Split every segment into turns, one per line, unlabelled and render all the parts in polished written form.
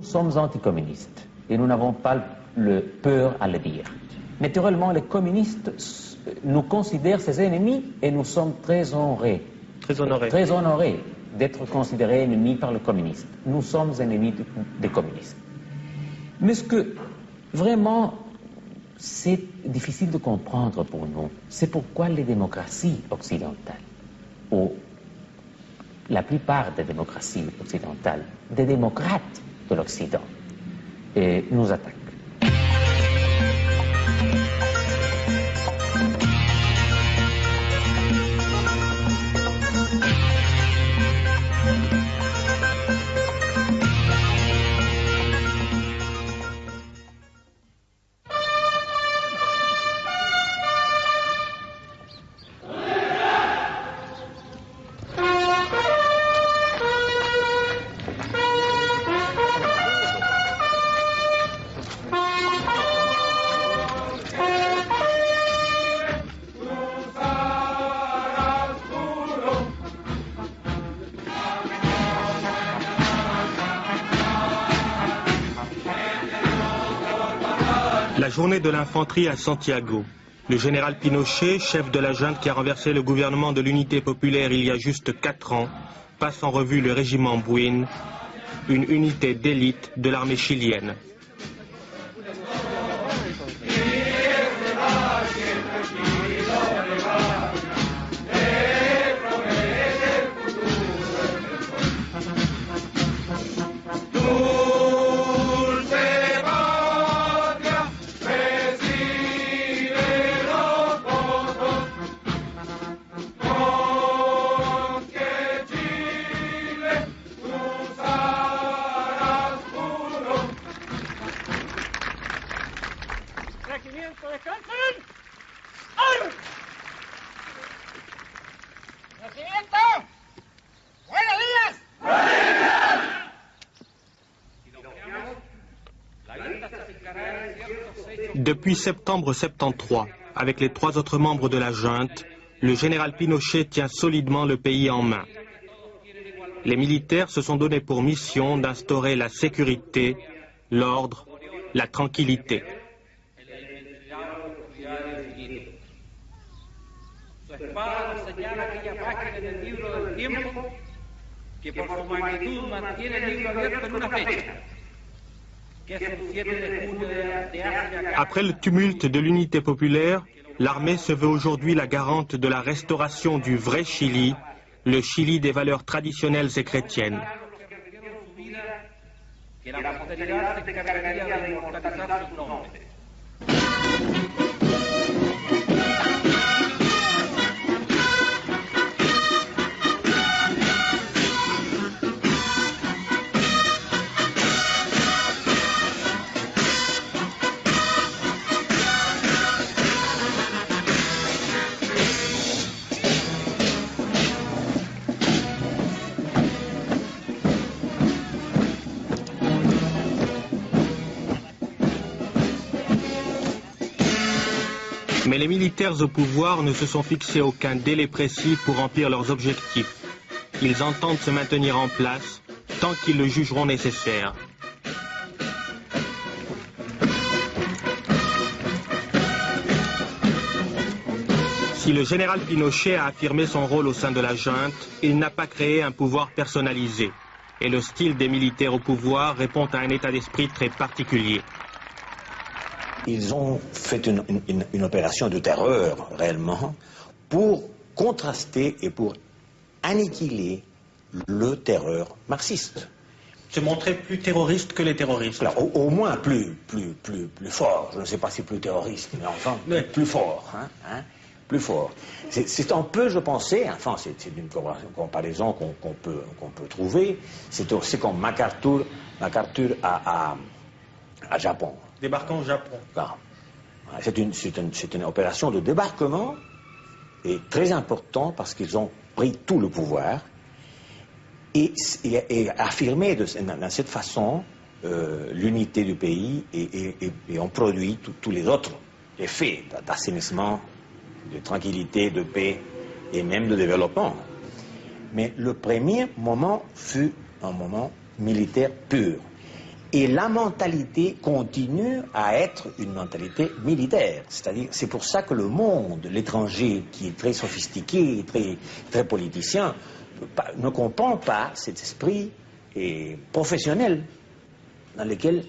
Nous sommes anticommunistes et nous n'avons pas le peur à le dire. Naturellement, les communistes nous considèrent ses ennemis et nous sommes très honorés. Très honorés d'être considérés ennemis par le communiste. Nous sommes ennemis des communistes. Mais ce que vraiment c'est difficile de comprendre pour nous, c'est pourquoi les démocraties occidentales, ou la plupart des démocraties occidentales, des démocrates de l'Occident, nous attaquent.
La journée de l'infanterie à Santiago. Le général Pinochet, chef de la junte qui a renversé le gouvernement de l'unité populaire il y a juste 4 ans, passe en revue le régiment Buin, une unité d'élite de l'armée chilienne. Depuis septembre 73, avec les 3 autres membres de la junte, le général Pinochet tient solidement le pays en main. Les militaires se sont donné pour mission d'instaurer la sécurité, l'ordre, la tranquillité. Après le tumulte de l'unité populaire, l'armée se veut aujourd'hui la garante de la restauration du vrai Chili, le Chili des valeurs traditionnelles et chrétiennes. Mais les militaires au pouvoir ne se sont fixés aucun délai précis pour remplir leurs objectifs. Ils entendent se maintenir en place tant qu'ils le jugeront nécessaire. Si le général Pinochet a affirmé son rôle au sein de la junte, il n'a pas créé un pouvoir personnalisé. Et le style des militaires au pouvoir répond à un état d'esprit très particulier.
Ils ont fait une opération de terreur, réellement, pour contraster et pour annihiler le terreur marxiste.
Se montrer plus terroriste que les terroristes.
Alors, au moins plus fort. Je ne sais pas si plus terroriste, mais enfin, plus fort. Plus fort. C'est un peu, je pensais, enfin, c'est une comparaison qu'on peut trouver, c'est aussi comme MacArthur à Japon.
Débarquant au Japon.
C'est une opération de débarquement et très important parce qu'ils ont pris tout le pouvoir et affirmé de cette façon l'unité du pays et ont produit tous les autres effets d'assainissement, de tranquillité, de paix et même de développement. Mais le premier moment fut un moment militaire pur. Et la mentalité continue à être une mentalité militaire. C'est-à-dire, c'est pour ça que le monde, l'étranger, qui est très sophistiqué, très politicien, ne comprend pas cet esprit professionnel dans lequel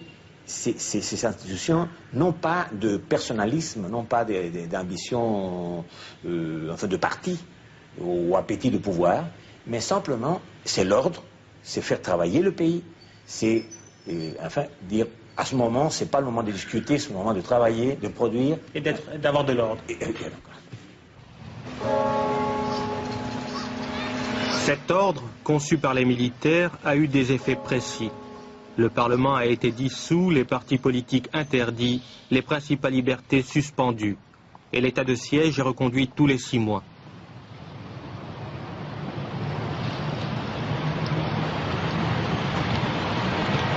ces institutions n'ont pas de personnalisme, n'ont pas d'ambition, enfin de parti ou appétit de pouvoir, mais simplement c'est l'ordre, c'est faire travailler le pays, c'est enfin dire à ce moment, c'est pas le moment de discuter, c'est le moment de travailler, de produire.
Et d'avoir de l'ordre. Cet ordre, conçu par les militaires, a eu des effets précis. Le Parlement a été dissous, les partis politiques interdits, les principales libertés suspendues. Et l'état de siège est reconduit tous les 6 mois.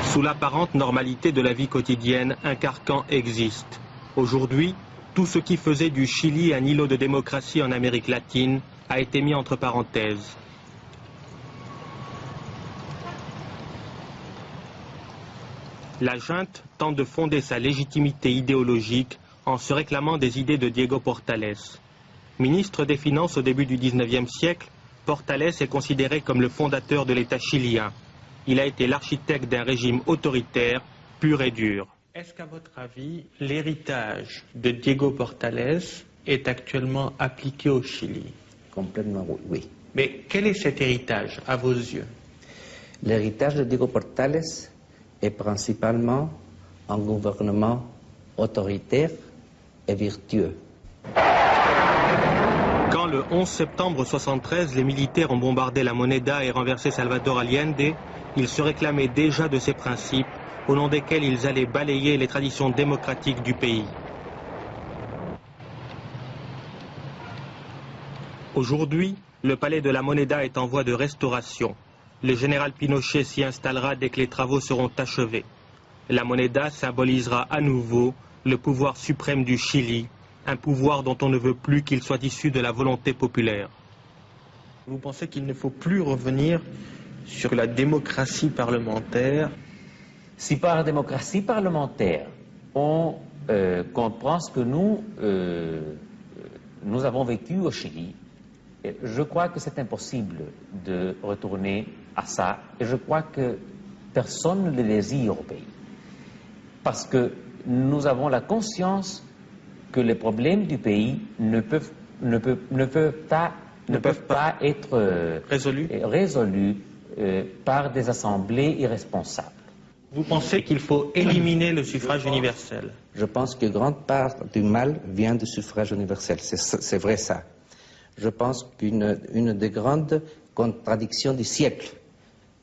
Sous l'apparente normalité de la vie quotidienne, un carcan existe. Aujourd'hui, tout ce qui faisait du Chili un îlot de démocratie en Amérique latine a été mis entre parenthèses. La junte tente de fonder sa légitimité idéologique en se réclamant des idées de Diego Portales. Ministre des Finances au début du XIXe siècle, Portales est considéré comme le fondateur de l'État chilien. Il a été l'architecte d'un régime autoritaire, pur et dur. Est-ce qu'à votre avis, l'héritage de Diego Portales est actuellement appliqué au Chili?
Complètement oui.
Mais quel est cet héritage, à vos yeux?
L'héritage de Diego Portales est principalement un gouvernement autoritaire et vertueux.
Quand le 11 septembre 1973, les militaires ont bombardé la Moneda et renversé Salvador Allende, ils se réclamaient déjà de ces principes, au nom desquels ils allaient balayer les traditions démocratiques du pays. Aujourd'hui, le palais de la Moneda est en voie de restauration. Le général Pinochet s'y installera dès que les travaux seront achevés. La Moneda symbolisera à nouveau le pouvoir suprême du Chili, un pouvoir dont on ne veut plus qu'il soit issu de la volonté populaire. Vous pensez qu'il ne faut plus revenir sur la démocratie parlementaire?
Si par démocratie parlementaire, on comprend ce que nous avons vécu au Chili, je crois que c'est impossible de retourner à ça, et je crois que personne ne le désire au pays. Parce que nous avons la conscience que les problèmes du pays ne peuvent pas être résolus par des assemblées irresponsables.
Vous pensez qu'il faut éliminer le suffrage universel?
Je pense que grande part du mal vient du suffrage universel, c'est vrai ça. Je pense qu'une des grandes contradictions du siècle,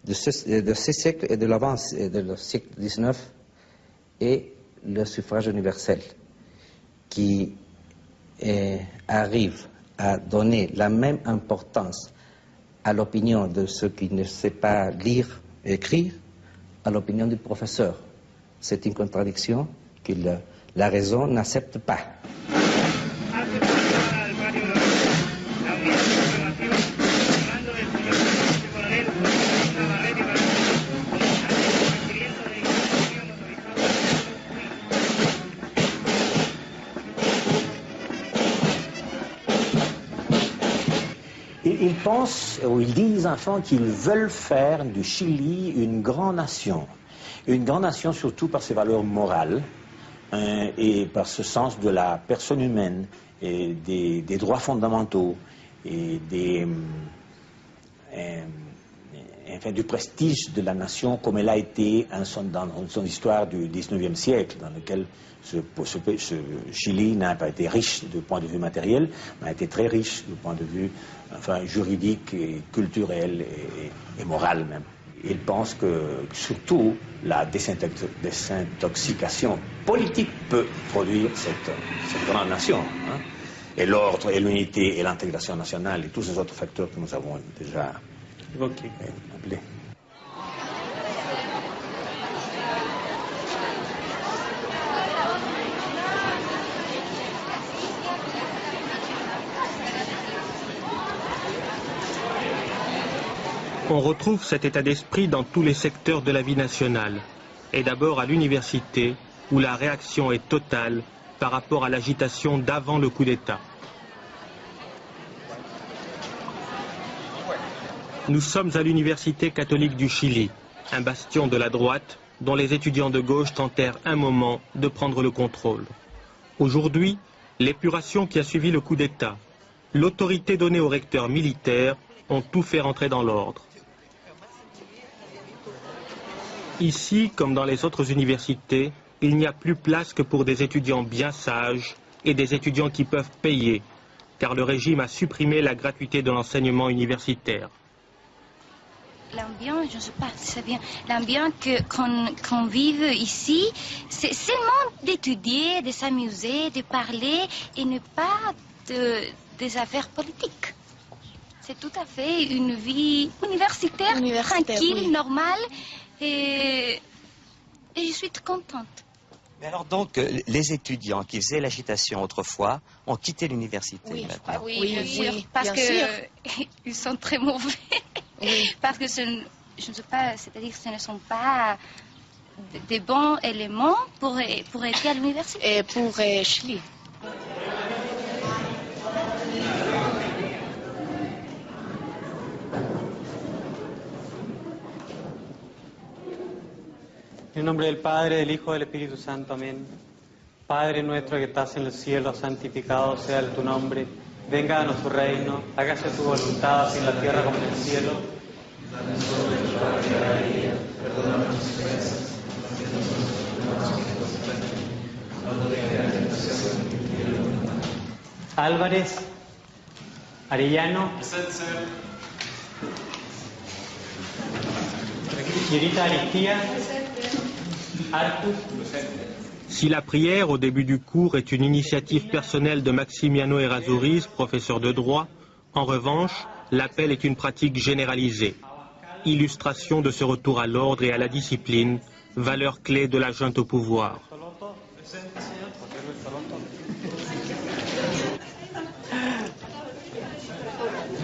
de ce siècle et de l'avance et de le siècle XIX, est le suffrage universel, qui arrive à donner la même importance à l'opinion de ceux qui ne savent pas lire et écrire à l'opinion du professeur. C'est une contradiction que la raison n'accepte pas.
Ils pensent, ou ils disent enfin qu'ils veulent faire du Chili une grande nation. Une grande nation surtout par ses valeurs morales et par ce sens de la personne humaine et des droits fondamentaux et du prestige de la nation comme elle a été dans son histoire du XIXe siècle, dans lequel ce Chili n'a pas été riche du point de vue matériel, mais a été très riche du point de vue juridique et culturel et moral même. Ils pensent que surtout la désintoxication politique peut produire cette grande nation. Hein, et l'ordre et l'unité et l'intégration nationale et tous ces autres facteurs que nous avons déjà
évoqués.
Appelés.
On retrouve cet état d'esprit dans tous les secteurs de la vie nationale. et d'abord à l'université, où la réaction est totale par rapport à l'agitation d'avant le coup d'État. Nous sommes à l'Université catholique du Chili, un bastion de la droite dont les étudiants de gauche tentèrent un moment de prendre le contrôle. Aujourd'hui, l'épuration qui a suivi le coup d'État, l'autorité donnée au recteur militaire ont tout fait rentrer dans l'ordre. Ici, comme dans les autres universités, il n'y a plus place que pour des étudiants bien sages et des étudiants qui peuvent payer, car le régime a supprimé la gratuité de l'enseignement universitaire.
L'ambiance, je ne sais pas si c'est bien, l'ambiance qu'on vive ici, c'est seulement d'étudier, de s'amuser, de parler et ne pas des affaires politiques. C'est tout à fait une vie universitaire tranquille, oui. Normale, et je suis très contente.
Mais alors donc, les étudiants qui faisaient l'agitation autrefois ont quitté l'université maintenant.
Oui, bien sûr, parce qu'ils sont très mauvais. Oui. Parce que je ne sais pas, c'est-à-dire que ce ne sont pas des bons éléments pour être à l'université.
Et pour Chili.
En nombre del Padre, del Hijo y del Espíritu Santo. Amén. Padre nuestro que estás en el cielo, santificado sea tu nombre. Venga a nuestro reino, hágase tu voluntad, así en la tierra como en el cielo. Danos hoy nuestro pan de cada día, perdona nuestras ofensas, que nosotros perdonamos a los que nos ofenden. No nos dejes caer en tentación y líbranos del mal. Álvarez, Arellano. Señorita Aristía.
Si la prière au début du cours est une initiative personnelle de Maximiano Errázuriz, professeur de droit, en revanche, l'appel est une pratique généralisée. Illustration de ce retour à l'ordre et à la discipline, valeur clé de la junte au pouvoir.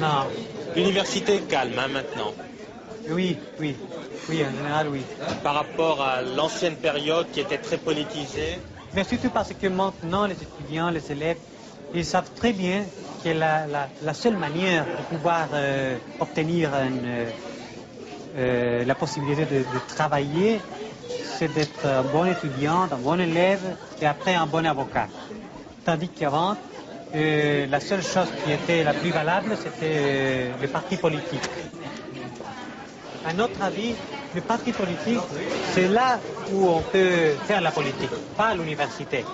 Non.
L'université est calme maintenant.
Oui, en général, oui.
Par rapport à l'ancienne période qui était très politisée.
Mais surtout parce que maintenant, les étudiants, les élèves, ils savent très bien que la seule manière de pouvoir obtenir la possibilité de travailler, c'est d'être un bon étudiant, un bon élève et après un bon avocat. Tandis qu'avant, la seule chose qui était la plus valable, c'était le parti politique. À notre avis, le parti politique, c'est là où on peut faire la politique, pas à l'université.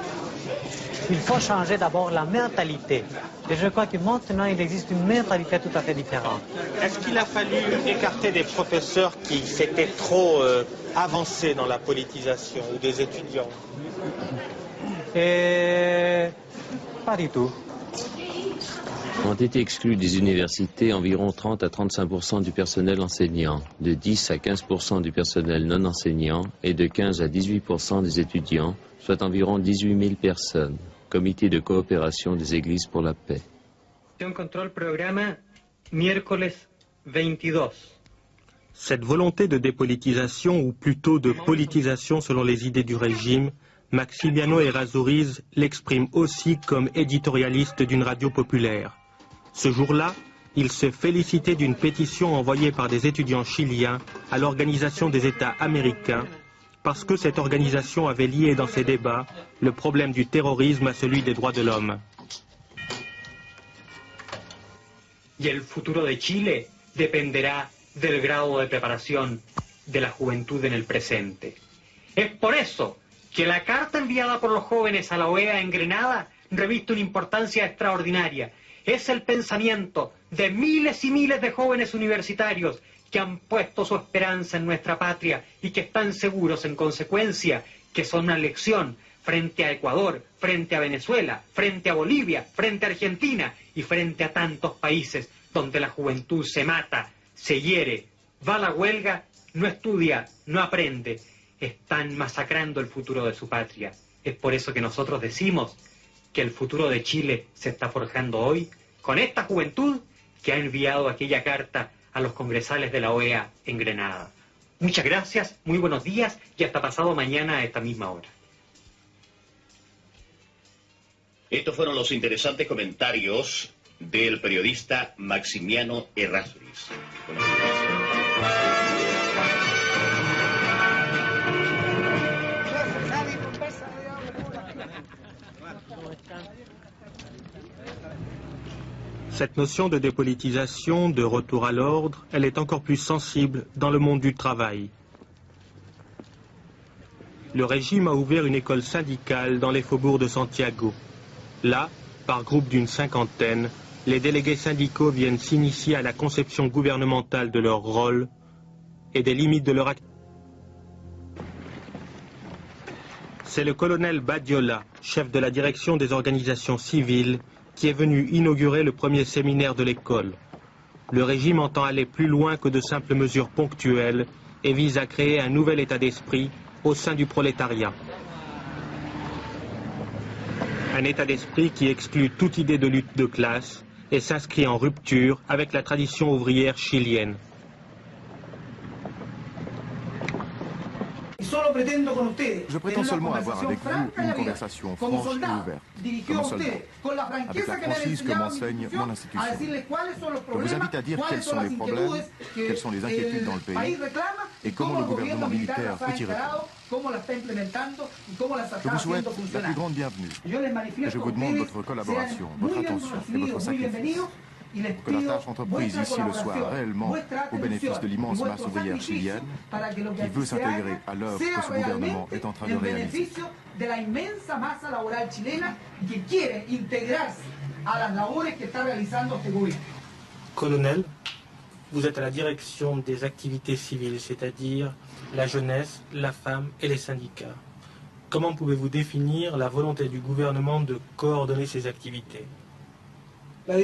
Il faut changer d'abord la mentalité. Et je crois que maintenant, il existe une mentalité tout à fait différente.
Est-ce qu'il a fallu écarter des professeurs qui s'étaient trop avancés dans la politisation ou des étudiants?
Pas du tout.
Ont été exclus des universités environ 30 à 35% du personnel enseignant, de 10 à 15% du personnel non enseignant et de 15 à 18% des étudiants, soit environ 18 000 personnes. Comité de coopération des églises pour la paix.
Contrôle programme, miércoles 22.
Cette volonté de dépolitisation, ou plutôt de politisation selon les idées du régime, Maximiano Errázuriz l'exprime aussi comme éditorialiste d'une radio populaire. Ce jour-là, il se félicitait d'une pétition envoyée par des étudiants chiliens à l'Organisation des États américains parce que cette organisation avait lié dans ses débats le problème du terrorisme à celui des droits de l'homme.
Y el futuro de Chile dependerá del grado de preparación de la juventud en el presente. Es por eso que la carta enviada por los jóvenes a la OEA en Grenada reviste una importancia extraordinaria. Es el pensamiento de miles y miles de jóvenes universitarios que han puesto su esperanza en nuestra patria y que están seguros, en consecuencia, que son una lección frente a Ecuador, frente a Venezuela, frente a Bolivia, frente a Argentina y frente a tantos países donde la juventud se mata, se hiere, va a la huelga, no estudia, no aprende. Están masacrando el futuro de su patria. Es por eso que nosotros decimos que el futuro de Chile se está forjando hoy con esta juventud que ha enviado aquella carta a los congresales de la OEA en Grenada. Muchas gracias, muy buenos días y hasta pasado mañana a esta misma hora.
Estos fueron los interesantes comentarios del periodista Maximiano Errázuriz.
Cette notion de dépolitisation, de retour à l'ordre, elle est encore plus sensible dans le monde du travail. Le régime a ouvert une école syndicale dans les faubourgs de Santiago. Là, par groupe d'une cinquantaine, les délégués syndicaux viennent s'initier à la conception gouvernementale de leur rôle et des limites de leur activité. C'est le colonel Badiola, chef de la direction des organisations civiles, qui est venu inaugurer le premier séminaire de l'école. Le régime entend aller plus loin que de simples mesures ponctuelles et vise à créer un nouvel état d'esprit au sein du prolétariat. Un état d'esprit qui exclut toute idée de lutte de classe et s'inscrit en rupture avec la tradition ouvrière chilienne.
Je prétends seulement avoir avec vous une conversation franche et ouverte, comme un soldat, avec la franchise que m'enseigne mon institution. Je vous invite à dire quels sont les problèmes, quelles sont les inquiétudes dans le pays et comment le gouvernement militaire peut y répondre. Je vous souhaite la plus grande bienvenue et je vous demande votre collaboration, votre attention et votre sacrifice pour que la tâche entreprise ici le soit réellement au bénéfice de l'immense masse ouvrière chilienne qui veut s'intégrer à l'œuvre que ce gouvernement est en train de réaliser.
Colonel, vous êtes à la direction des activités civiles, c'est-à-dire la jeunesse, la femme et les syndicats. Comment pouvez-vous définir la volonté du gouvernement de coordonner ces activités ?
La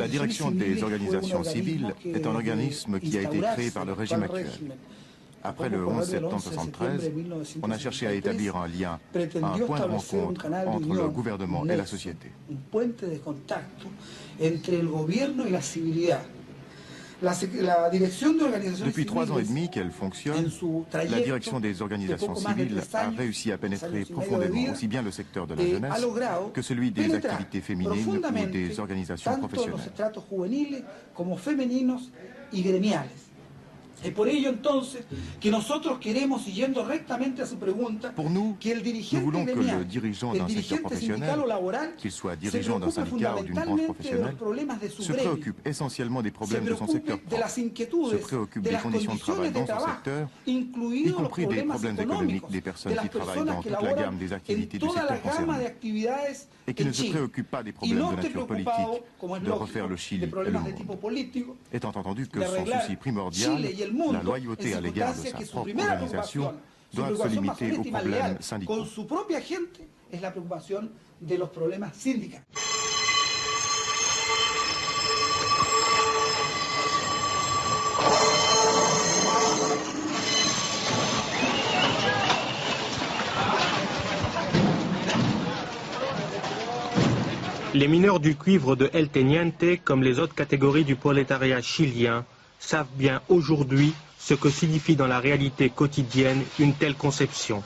direction des organisations civiles est un organisme qui a été créé par le régime actuel. Après le 11 septembre 1973, on a cherché à établir un lien, un point de rencontre entre le gouvernement et la société. Depuis 3 ans et demi qu'elle fonctionne, la direction des organisations civiles a réussi à pénétrer profondément aussi bien le secteur de la jeunesse que celui des activités féminines ou des organisations professionnelles. Pour nous, nous voulons que le dirigeant d'un secteur professionnel, qu'il soit dirigeant d'un syndicat ou d'une branche professionnelle, se préoccupe essentiellement des problèmes de son secteur propre, se préoccupe des conditions de travail dans son secteur, y compris des problèmes économiques des personnes qui travaillent dans toute la gamme des activités du secteur concerné, et qui ne se préoccupe pas des problèmes de nature politique, de refaire le Chili et le monde, étant entendu que son souci primordial, la loyauté à l'égard de sa propre organisation, doit se limiter aux problèmes syndicaux.
Les mineurs du cuivre de El Teniente, comme les autres catégories du prolétariat chilien, savent bien aujourd'hui ce que signifie dans la réalité quotidienne une telle conception.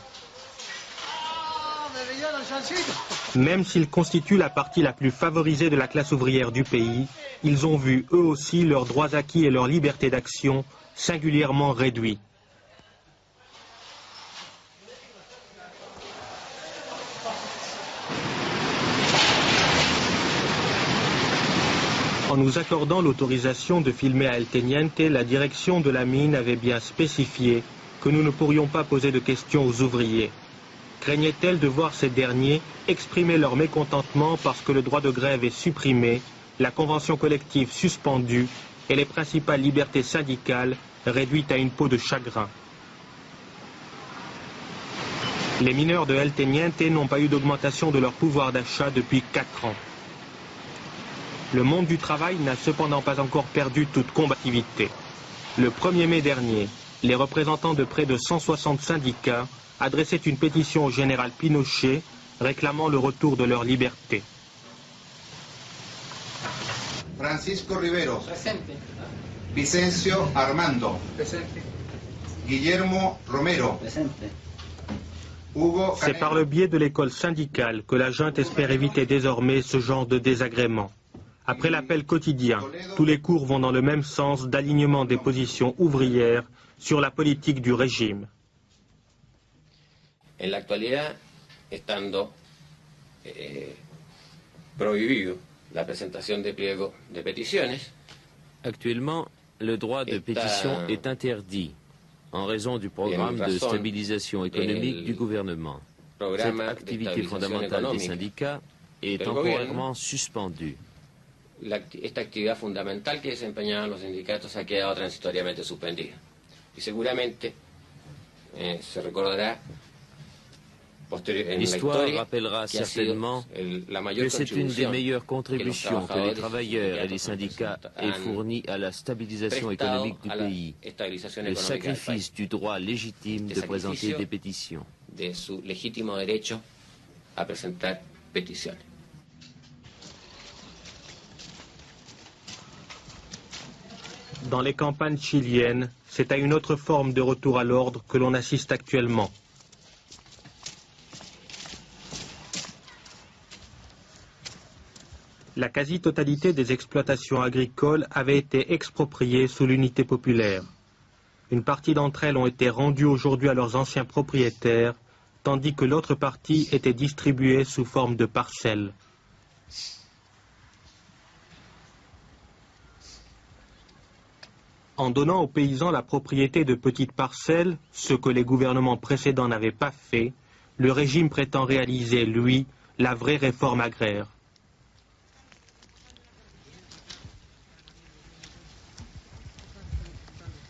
Même s'ils constituent la partie la plus favorisée de la classe ouvrière du pays, ils ont vu eux aussi leurs droits acquis et leur liberté d'action singulièrement réduits. En nous accordant l'autorisation de filmer à El Teniente, la direction de la mine avait bien spécifié que nous ne pourrions pas poser de questions aux ouvriers. Craignait-elle de voir ces derniers exprimer leur mécontentement parce que le droit de grève est supprimé, la convention collective suspendue et les principales libertés syndicales réduites à une peau de chagrin. Les mineurs de El Teniente n'ont pas eu d'augmentation de leur pouvoir d'achat depuis 4 ans. Le monde du travail n'a cependant pas encore perdu toute combativité. Le 1er mai dernier, les représentants de près de 160 syndicats adressaient une pétition au général Pinochet réclamant le retour de leur liberté.
Francisco Riveros. Presente. Vicencio Armando. Presente. Guillermo Romero.
C'est par le biais de l'école syndicale que la junte espère éviter désormais ce genre de désagréments. Après l'appel quotidien, tous les cours vont dans le même sens d'alignement des positions ouvrières sur la politique du régime.
En la actualidad, estando prohibido la presentación de pliego de peticiones.
Actuellement, le droit de pétition est interdit en raison du programme de stabilisation économique du gouvernement. Cette activité fondamentale des syndicats est temporairement suspendue.
Esta actividad fundamental que desempeñaban los sindicatos ha quedado transitoriamente suspendida. Y seguramente se recordará
L'histoire rappellera certainement que c'est une des meilleures contributions que les travailleurs et les syndicats aient fournies à la stabilisation économique du pays, le sacrifice du droit légitime de présenter des pétitions.
De su legítimo derecho a presentar peticiones.
Dans les campagnes chiliennes, c'est à une autre forme de retour à l'ordre que l'on assiste actuellement. La quasi-totalité des exploitations agricoles avait été expropriée sous l'unité populaire. Une partie d'entre elles ont été rendues aujourd'hui à leurs anciens propriétaires, tandis que l'autre partie était distribuée sous forme de parcelles. En donnant aux paysans la propriété de petites parcelles, ce que les gouvernements précédents n'avaient pas fait, le régime prétend réaliser, lui, la vraie réforme agraire.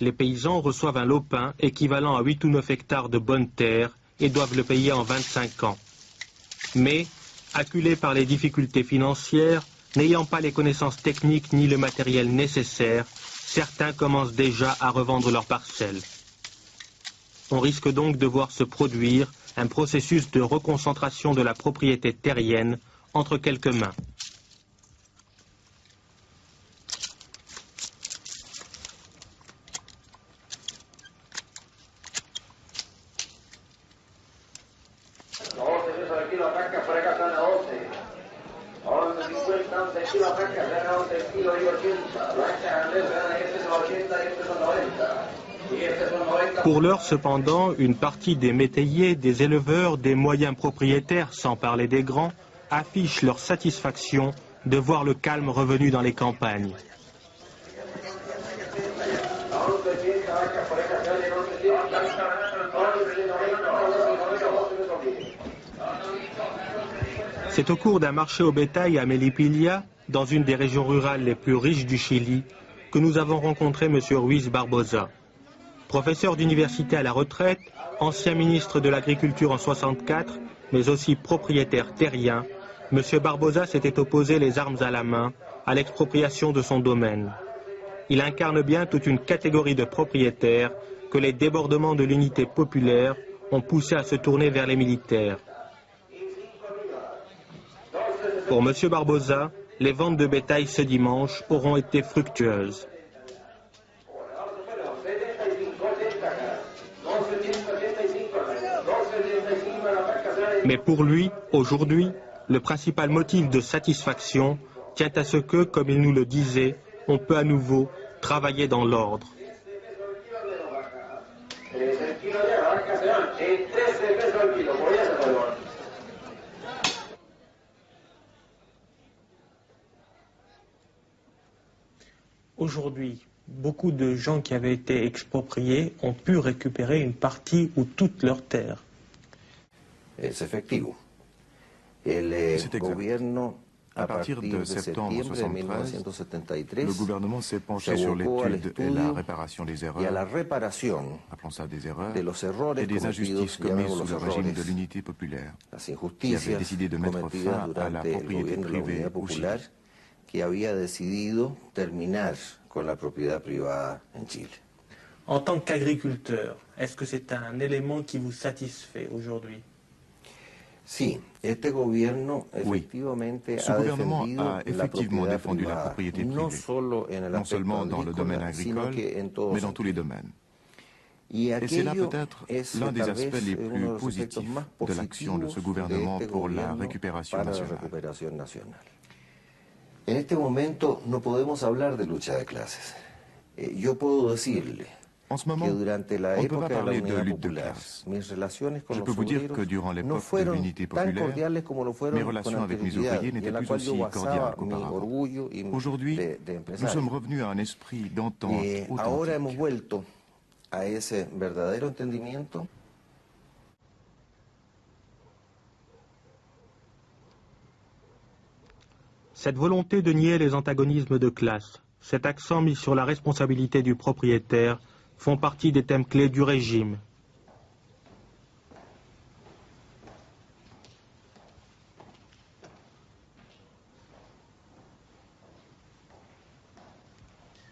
Les paysans reçoivent un lopin équivalent à 8 ou 9 hectares de bonne terre et doivent le payer en 25 ans. Mais, acculés par les difficultés financières, n'ayant pas les connaissances techniques ni le matériel nécessaire, certains commencent déjà à revendre leurs parcelles. On risque donc de voir se produire un processus de reconcentration de la propriété terrienne entre quelques mains. Pour l'heure, cependant, une partie des métayers, des éleveurs, des moyens propriétaires, sans parler des grands, affichent leur satisfaction de voir le calme revenu dans les campagnes. C'est au cours d'un marché au bétail à Melipilla, dans une des régions rurales les plus riches du Chili, que nous avons rencontré M. Ruiz Barbosa. Professeur d'université à la retraite, ancien ministre de l'Agriculture en 1964, mais aussi propriétaire terrien, M. Barbosa s'était opposé les armes à la main à l'expropriation de son domaine. Il incarne bien toute une catégorie de propriétaires que les débordements de l'unité populaire ont poussé à se tourner vers les militaires. Pour M. Barbosa, les ventes de bétail ce dimanche auront été fructueuses. Mais pour lui, aujourd'hui, le principal motif de satisfaction tient à ce que, comme il nous le disait, on peut à nouveau travailler dans l'ordre. Aujourd'hui, beaucoup de gens qui avaient été expropriés ont pu récupérer une partie ou toute leur terre.
C'est exact. À partir de septembre 1973,
le gouvernement s'est penché sur l'étude et la réparation des erreurs, appelons ça des erreurs, et des injustices commises sous le régime de l'unité populaire, qui avait décidé de mettre fin à la propriété privée au Chili.
En tant qu'agriculteur, est-ce que c'est un élément qui vous satisfait aujourd'hui?
Oui, ce gouvernement a effectivement défendu la propriété privée, non seulement dans le domaine agricole, mais dans tous les domaines. Et c'est là peut-être l'un des aspects les plus positifs de l'action de ce gouvernement pour la récupération nationale.
En este momento no podemos hablar de lucha de clases. Yo puedo decirle
en ce moment, on ne peut pas parler de lutte de classe. Je peux vous dire que durant l'époque de l'unité populaire, mes relations avec mes ouvriers n'étaient plus aussi cordiales qu'auparavant. Aujourd'hui, nous sommes revenus à un esprit d'entente authentique.
A ese verdadero entendimiento.
Cette volonté de nier les antagonismes de classe, cet accent mis sur la responsabilité du propriétaire, font partie des thèmes clés du régime.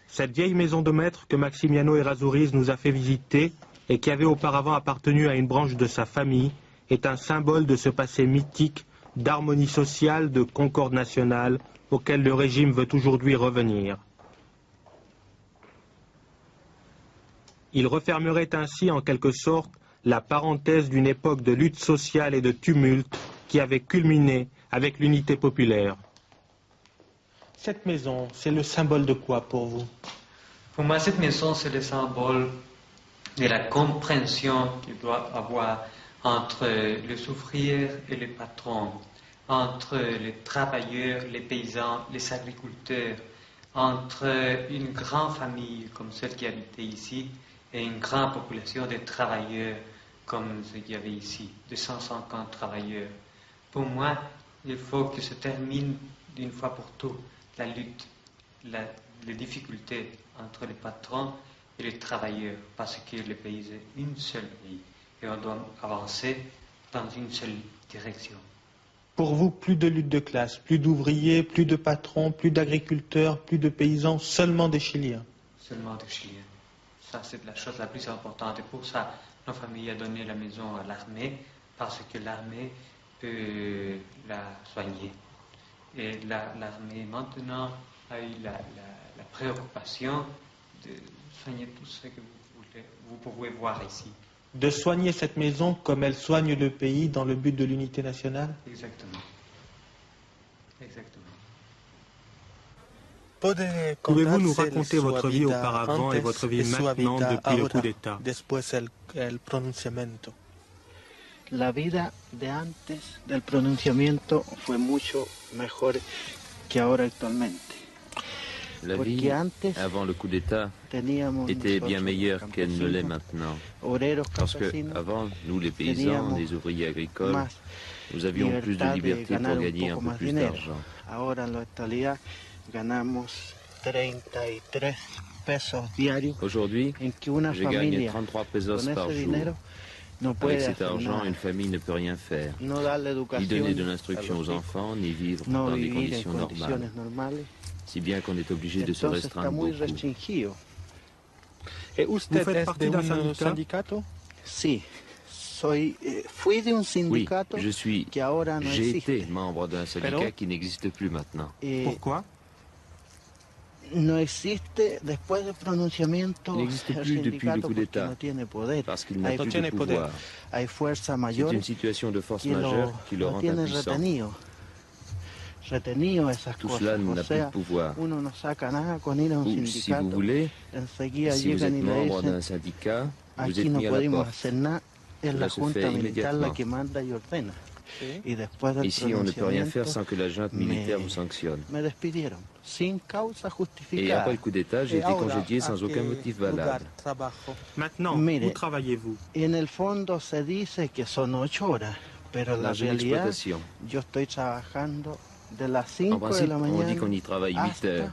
Cette vieille maison de maître que Maximiano Errázuriz nous a fait visiter et qui avait auparavant appartenu à une branche de sa famille est un symbole de ce passé mythique d'harmonie sociale, de concorde nationale auquel le régime veut aujourd'hui revenir. Il refermerait ainsi en quelque sorte la parenthèse d'une époque de lutte sociale et de tumulte qui avait culminé avec l'unité populaire.
Cette maison, c'est le symbole de quoi pour vous?
Pour moi, cette maison, c'est le symbole de la compréhension qu'il doit avoir entre les ouvriers et les patrons, entre les travailleurs, les paysans, les agriculteurs, entre une grande famille comme celle qui habitait ici et une grande population de travailleurs comme ce qu'il y avait ici, de 150 travailleurs. Pour moi, il faut que se termine d'une fois pour toutes la lutte, les difficultés entre les patrons et les travailleurs, parce que le pays est une seule pays et on doit avancer dans une seule direction.
Pour vous, plus de lutte de classe, plus d'ouvriers, plus de patrons, plus d'agriculteurs, plus de paysans, seulement des Chiliens?
Seulement des Chiliens. Ça, c'est la chose la plus importante. Et pour ça, nos familles ont donné la maison à l'armée, parce que l'armée peut la soigner. Et l'armée maintenant a eu la préoccupation de soigner tout ce que vous pouvez voir ici.
De soigner cette maison comme elle soigne le pays dans le but de l'unité nationale?
Exactement. Exactement.
Pouvez-vous nous raconter votre vie auparavant et votre vie maintenant depuis le coup d'État?
La vida de antes del pronunciamiento fue mucho mejor que ahora actualmente.
La vie avant le coup d'État était bien meilleure qu'elle ne l'est maintenant. Parce qu'avant, nous les paysans, les ouvriers agricoles, nous avions plus de liberté pour gagner un peu plus d'argent. Aujourd'hui, je gagne 33 pesos par jour. Avec cet argent, une famille ne peut rien faire, ni donner de l'instruction aux enfants, ni vivre dans des conditions normales. Si bien qu'on est obligé de se restreindre beaucoup.
Et vous faites partie d'un syndicat?
Oui, j'ai été membre d'un syndicat qui n'existe plus maintenant.
Pourquoi?
Il n'existe
plus depuis le coup d'État, parce qu'il n'a plus de pouvoir. C'est une situation de force majeure qui le rend impuissant. Tout cela n'a plus de pouvoir. Ou, si vous voulez, si vous êtes membre d'un syndicat, vous êtes mis à la porte. Cela se fait immédiatement. Ici, on ne peut rien faire sans que la junte militaire vous sanctionne. Et après le coup d'État, j'ai été congédié sans aucun motif valable.
Maintenant, où travaillez-vous?
Dans une exploitation. En principe, on dit qu'on y travaille 8 heures.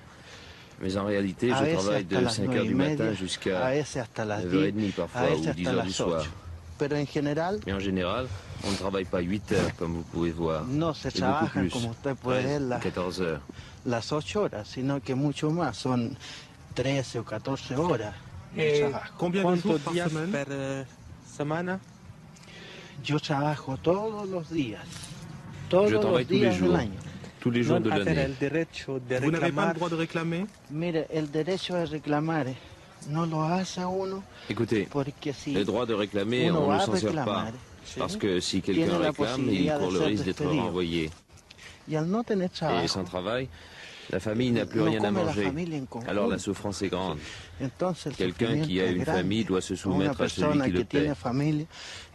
Mais en réalité, je travaille de 5 heures du matin jusqu'à 9h30 parfois, ou 10 heures du soir. Mais en général, on ne travaille pas 8 heures, comme vous pouvez voir, et beaucoup plus, 13, 14 heures.
Et combien de jours par semaine?
Je travaille
tous les jours de l'année.
Vous n'avez pas le droit de réclamer?
Écoutez, le droit de réclamer, on ne s'en sert pas. Parce que si quelqu'un réclame, il court le risque d'être renvoyé. Et sans travail, la famille n'a plus rien à manger. Alors la souffrance est grande. Quelqu'un qui a une famille doit se soumettre à celui qui le paie.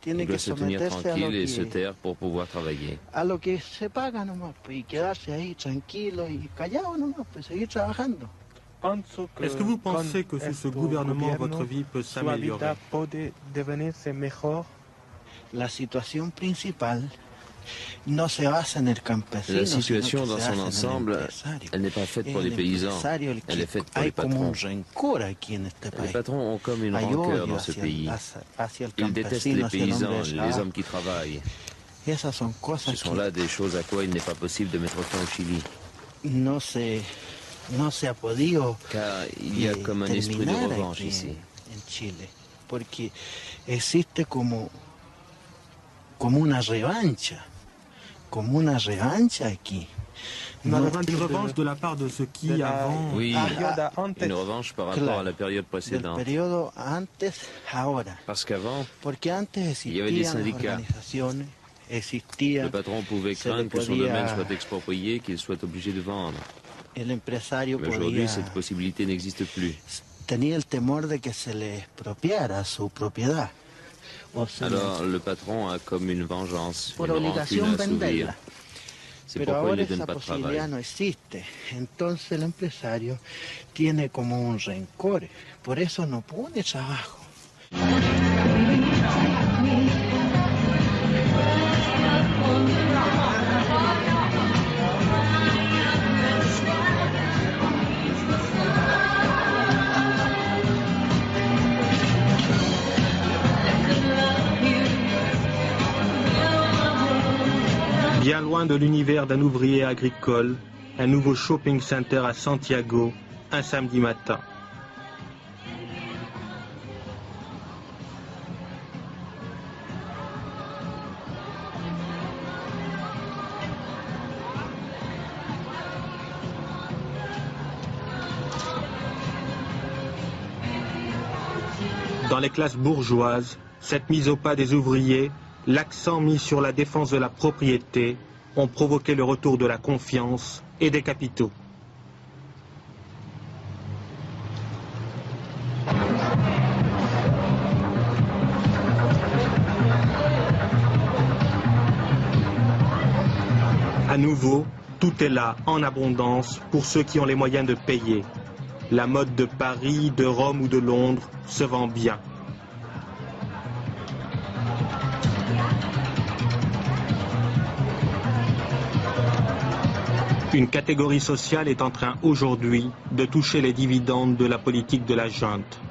Il doit se tenir tranquille et se taire pour pouvoir travailler.
Est-ce que vous pensez que sous ce gouvernement, votre vie peut s'améliorer?
La situation dans son ensemble, elle n'est pas faite pour les paysans, elle est faite pour les patrons. Les patrons ont comme une rancœur dans ce pays. Ils détestent les paysans, les hommes qui travaillent. Ce sont là des choses à quoi il n'est pas possible de mettre fin au Chili. Car il y a comme un esprit de revanche ici.
Une revanche de la part de ceux qui, avant...
Oui, une revanche par rapport à la période précédente. Parce qu'avant, il y avait des syndicats. Le patron pouvait craindre que son domaine soit exproprié, qu'il soit obligé de vendre. Mais aujourd'hui, cette possibilité n'existe plus. Alors le patron a comme une vengeance, une rancune à assouvir. C'est pourquoi il ne donne pas de travail.
Bien loin de l'univers d'un ouvrier agricole, un nouveau shopping center à Santiago, un samedi matin. Dans les classes bourgeoises, cette mise au pas des ouvriers, l'accent mis sur la défense de la propriété, ont provoqué le retour de la confiance et des capitaux. À nouveau, tout est là, en abondance, pour ceux qui ont les moyens de payer. La mode de Paris, de Rome ou de Londres se vend bien. Une catégorie sociale est en train aujourd'hui de toucher les dividendes de la politique de la junte.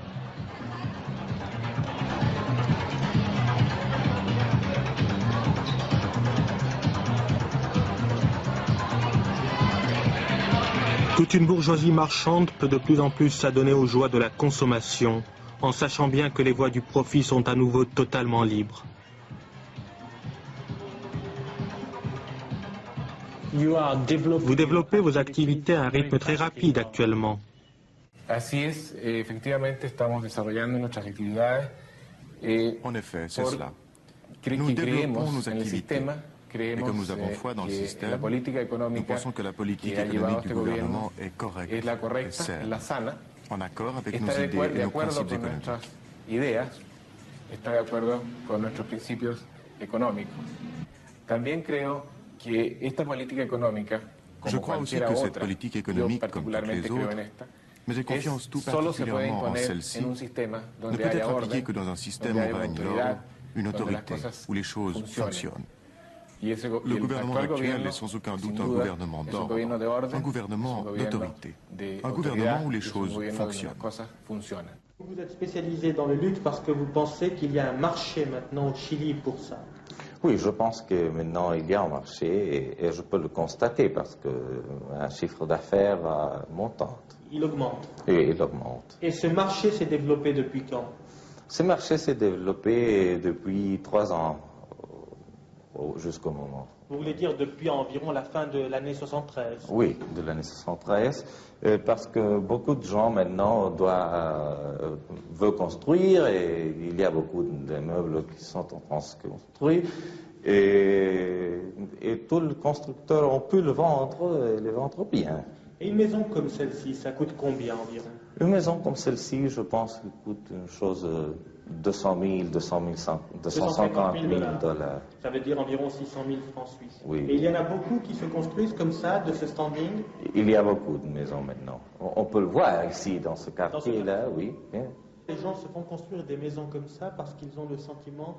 Toute une bourgeoisie marchande peut de plus en plus s'adonner aux joies de la consommation, en sachant bien que les voies du profit sont à nouveau totalement libres. Vous développez vos activités à un rythme très rapide actuellement.
En effet, c'est cela. Nous développons nos activités. Et comme nous avons foi dans le système, nous pensons que la politique économique du gouvernement est correcte et saine, en accord avec nos idées et nos principes économiques. Je crois aussi que cette politique économique, comme toutes les autres, mais j'ai confiance tout particulièrement en celle-ci, ne peut être appliquée que dans un système où règne l'ordre, une autorité, où les choses fonctionnent. Le gouvernement actuel est sans aucun doute un gouvernement d'ordre, un gouvernement d'autorité, un gouvernement où les choses fonctionnent.
Vous êtes spécialisé dans le luxe parce que vous pensez qu'il y a un marché maintenant au Chili pour ça.
Oui, je pense que maintenant il y a un marché et je peux le constater parce qu'un chiffre d'affaires montant.
Il augmente.
Oui, il augmente.
Et ce marché s'est développé depuis quand?
Ce marché s'est développé depuis 3 ans jusqu'au moment.
Vous voulez dire depuis environ la fin de l'année 73?
Oui, de l'année 73, parce que beaucoup de gens maintenant veulent construire et il y a beaucoup d'immeubles qui sont en train de se construire et tous les constructeurs ont pu le vendre et les vendre bien.
Et une maison comme celle-ci, ça coûte combien environ?
Une maison comme celle-ci, je pense qu'elle coûte une chose 200 000, 250 000 dollars.
Ça veut dire environ 600 000 francs suisses.
Oui.
Et il y en a beaucoup qui se construisent comme ça, de ce standing?
Il y a beaucoup de maisons maintenant. On peut le voir ici, dans ce quartier-là, oui.
Les gens se font construire des maisons comme ça parce qu'ils ont le sentiment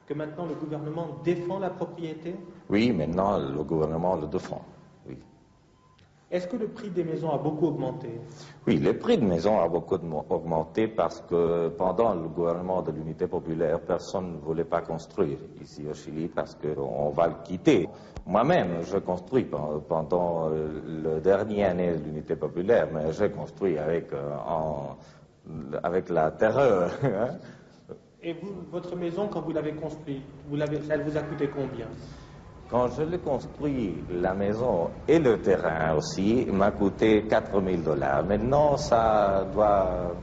que maintenant le gouvernement défend la propriété?
Oui, maintenant le gouvernement le défend, oui.
Est-ce que le prix des maisons a beaucoup augmenté?
Oui, le prix de maison a beaucoup augmenté parce que pendant le gouvernement de l'unité populaire, personne ne voulait pas construire ici au Chili parce qu'on va le quitter. Moi-même, je construis pendant le dernier année de l'unité populaire, mais j'ai construit avec la terreur.
Et vous, votre maison, quand vous l'avez construite, elle vous a coûté combien?
Quand je l'ai construit, la maison et le terrain aussi m'a coûté 4 000 dollars. Maintenant, ça doit,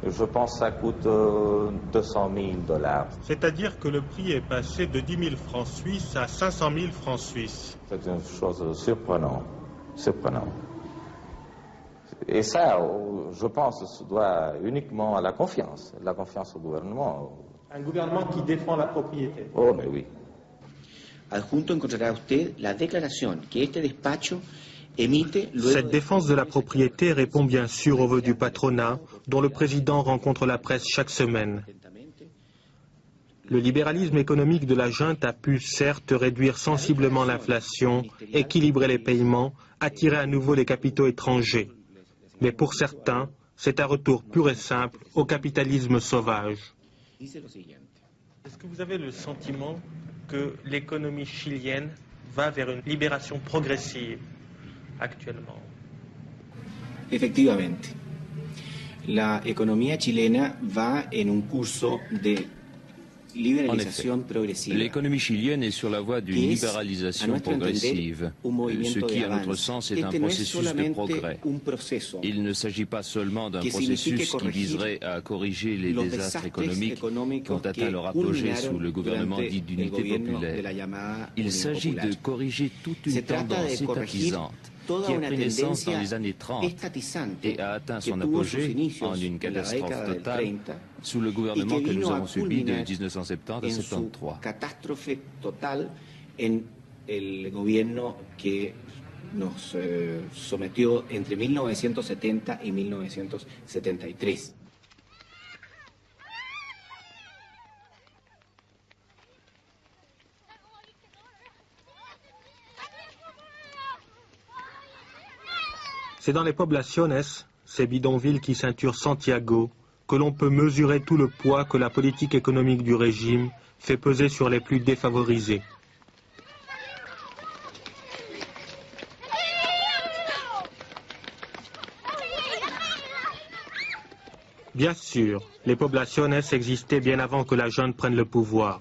je pense, ça coûte 200 000 dollars.
C'est-à-dire que le prix est passé de 10 000 francs suisses à 500 000 francs suisses.
C'est une chose surprenante, surprenante. Et ça, je pense, se doit uniquement à la confiance au gouvernement.
Un gouvernement qui défend la propriété.
Oh, mais oui.
Adjunto encontrará usted la declaración que este despacho emite luego.
Cette défense de la propriété répond bien sûr aux vœux du patronat, dont le président rencontre la presse chaque semaine. Le libéralisme économique de la junte a pu certes réduire sensiblement l'inflation, équilibrer les paiements, attirer à nouveau les capitaux étrangers. Mais pour certains, c'est un retour pur et simple au capitalisme sauvage. Est-ce que vous avez le sentiment que l'économie chilienne va vers une libération progressive actuellement?
Efectivamente, la economía chilena va en un curso de libéralisation progressive.
L'économie chilienne est sur la voie d'une libéralisation progressive, ce qui, à notre sens, est un processus de progrès. Il ne s'agit pas seulement d'un processus qui viserait à corriger les désastres économiques qui ont atteint leur apogée sous le gouvernement dit d'unité populaire. Il s'agit de corriger toute une tendance étatisante qui a pris naissance dans les années 30 et a atteint son apogée en une catastrophe totale sous le gouvernement que nous avons subi de 1970 à 1973.
Catastrophe totale en el gobierno que nos sometió entre 1970 y 1973.
C'est dans les poblaciones, ces bidonvilles qui ceinturent Santiago, que l'on peut mesurer tout le poids que la politique économique du régime fait peser sur les plus défavorisés. Bien sûr, les poblaciones existaient bien avant que la junte prenne le pouvoir.